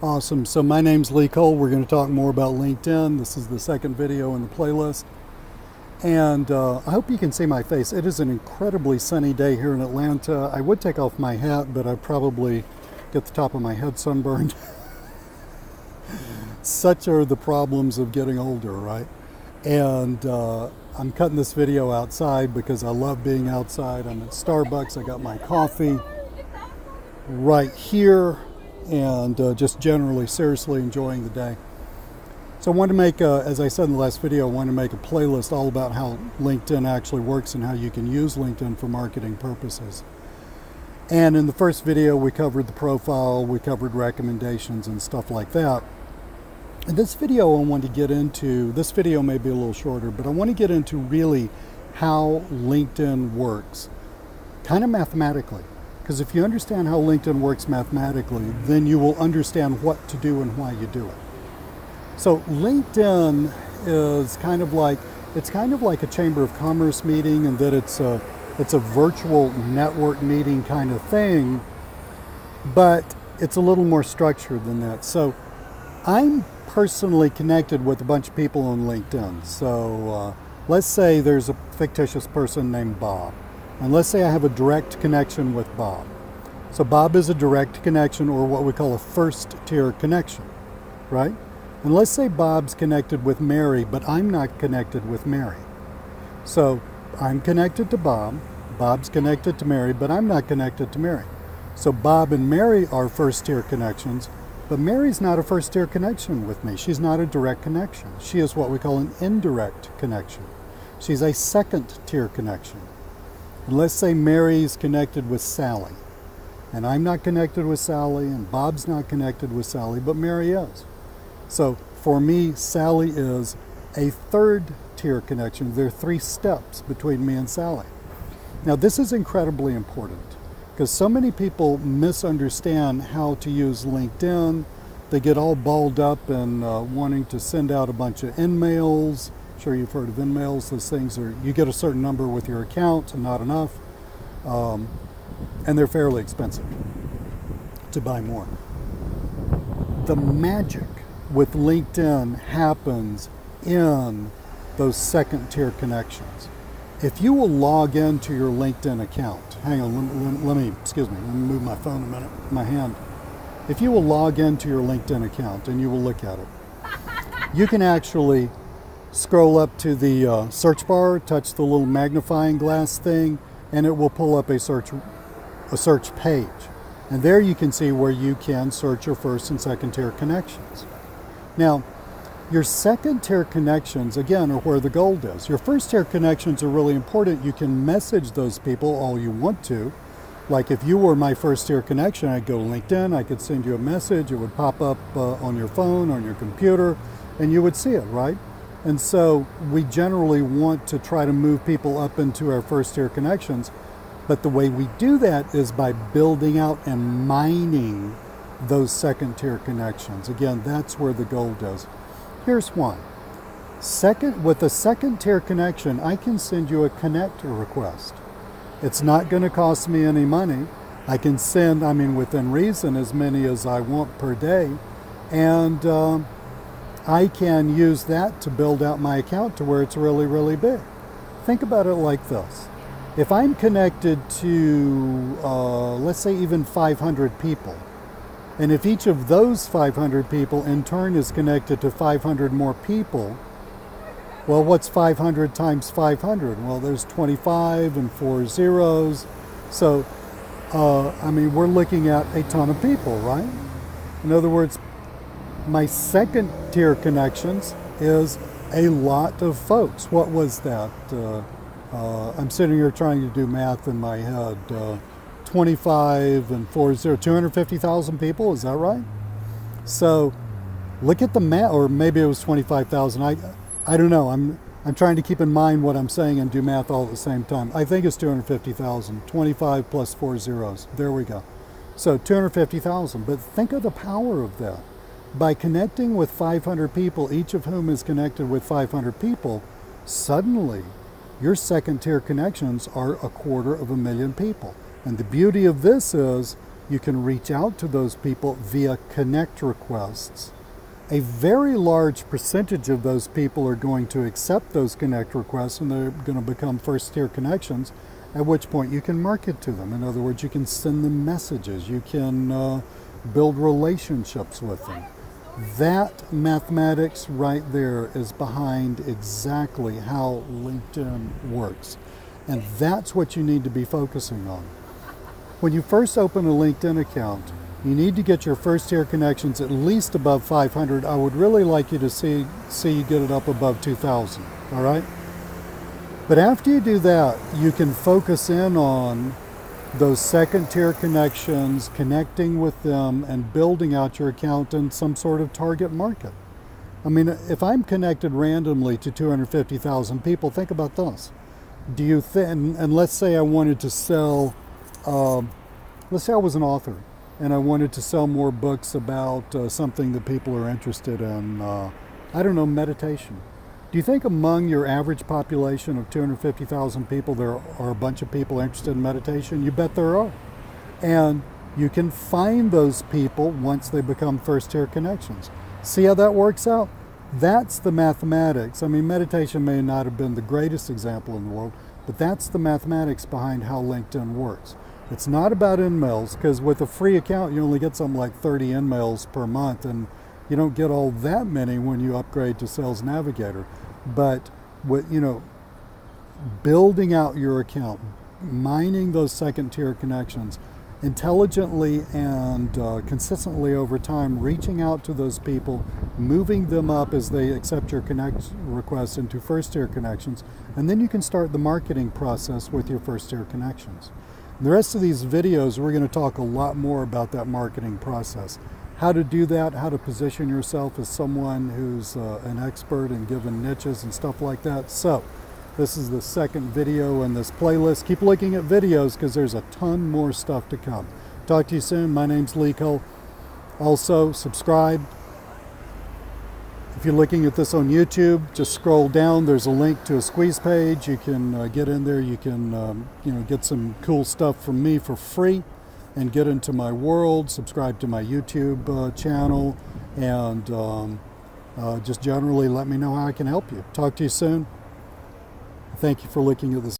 Awesome. So my name's Lee Cole. We're going to talk more about LinkedIn. This is the second video in the playlist. And I hope you can see my face. It is an incredibly sunny day here in Atlanta. I would take off my hat, but I'd probably get the top of my head sunburned. Such are the problems of getting older, right? And I'm cutting this video outside because I love being outside. I'm at Starbucks. I got my coffee right here and just generally seriously enjoying the day. So I wanted to make, as I said in the last video, I wanted to make a playlist all about how LinkedIn actually works and how you can use LinkedIn for marketing purposes. And in the first video, we covered the profile, we covered recommendations and stuff like that. In this video, I want to get into, this video may be a little shorter, but I want to get into really how LinkedIn works, kind of mathematically. Because if you understand how LinkedIn works mathematically, then you will understand what to do and why you do it. So LinkedIn is kind of like a Chamber of Commerce meeting, and that it's a virtual network meeting kind of thing, but it's a little more structured than that. So I'm personally connected with a bunch of people on LinkedIn. So let's say there's a fictitious person named Bob. And let's say I have a direct connection with Bob. So Bob is a direct connection, or what we call a first tier connection, right? And let's say Bob's connected with Mary, but I'm not connected with Mary. So I'm connected to Bob, Bob's connected to Mary, but I'm not connected to Mary. So Bob and Mary are first tier connections, but Mary's not a first tier connection with me. She's not a direct connection. She is what we call an indirect connection. She's a second tier connection. And let's say Mary's connected with Sally, and I'm not connected with Sally, and Bob's not connected with Sally, but Mary is. So for me, Sally is a third tier connection. There are 3 steps between me and Sally. Now this is incredibly important because so many people misunderstand how to use LinkedIn. They get all balled up and wanting to send out a bunch of InMails. Sure, you've heard of InMails. Those things are, you get a certain number with your account and not enough, and they're fairly expensive to buy more. The magic with LinkedIn happens in those second tier connections. If you will log into your LinkedIn account, hang on, let me move my phone a minute, my hand. If you will log into your LinkedIn account and you will look at it, you can actually scroll up to the search bar, touch the little magnifying glass thing, and it will pull up a search page. And there you can see where you can search your first and second tier connections. Now, your second tier connections, again, are where the gold is. Your first tier connections are really important. You can message those people all you want to. Like if you were my first tier connection, I'd go to LinkedIn, I could send you a message, it would pop up on your phone, on your computer, and you would see it, right? And so we generally want to try to move people up into our first tier connections. But the way we do that is by building out and mining those second tier connections. Again, that's where the gold is. Here's one. With a second tier connection, I can send you a connect request. It's not going to cost me any money. I can send, within reason, as many as I want per day. And I can use that to build out my account to where it's really, really big. Think about it like this. If I'm connected to, let's say even 500 people, and if each of those 500 people in turn is connected to 500 more people, well, what's 500 times 500? Well, there's 25 and 4 zeros. So, we're looking at a ton of people, right? In other words, my second tier connections is a lot of folks. What was that? I'm sitting here trying to do math in my head. 25 and 40, 250,000 people, is that right? So look at the math, or maybe it was 25,000. I don't know. I'm trying to keep in mind what I'm saying and do math all at the same time. I think it's 250,000. 25 plus 4 zeros. There we go. So 250,000. But think of the power of that. By connecting with 500 people, each of whom is connected with 500 people, suddenly your second tier connections are 250,000 people. And the beauty of this is You can reach out to those people via connect requests. A very large percentage of those people are going to accept those connect requests, and they're going to become first-tier connections, at which point you can market to them. In other words, you can send them messages. You can build relationships with them. That mathematics right there is behind exactly how LinkedIn works. And that's what you need to be focusing on. When you first open a LinkedIn account, you need to get your first-tier connections at least above 500. I would really like you to see you get it up above 2,000, all right? But after you do that, you can focus in on those second-tier connections, connecting with them, and building out your account in some sort of target market. I mean, if I'm connected randomly to 250,000 people, think about this. Do you think, and let's say I wanted to sell, let's say I was an author, and I wanted to sell more books about something that people are interested in, I don't know, meditation. Do you think among your average population of 250,000 people, there are a bunch of people interested in meditation? You bet there are. And you can find those people once they become first-tier connections. See how that works out? That's the mathematics. I mean, meditation may not have been the greatest example in the world, but that's the mathematics behind how LinkedIn works. It's not about InMails, because with a free account, you only get something like 30 InMails per month, and you don't get all that many when you upgrade to Sales Navigator. But building out your account, mining those second-tier connections, intelligently and consistently over time, reaching out to those people, moving them up as they accept your connect requests into first-tier connections, and then you can start the marketing process with your first-tier connections. In the rest of these videos, we're going to talk a lot more about that marketing process. How to do that, how to position yourself as someone who's an expert in given niches and stuff like that. So, this is the second video in this playlist. Keep looking at videos because there's a ton more stuff to come. Talk to you soon. My name's Lee Cole. Also, subscribe. If you're looking at this on YouTube, just scroll down. There's a link to a squeeze page. You can get in there. You can get some cool stuff from me for free and get into my world. Subscribe to my YouTube channel, and just generally let me know how I can help you. Talk to you soon. Thank you for looking at this.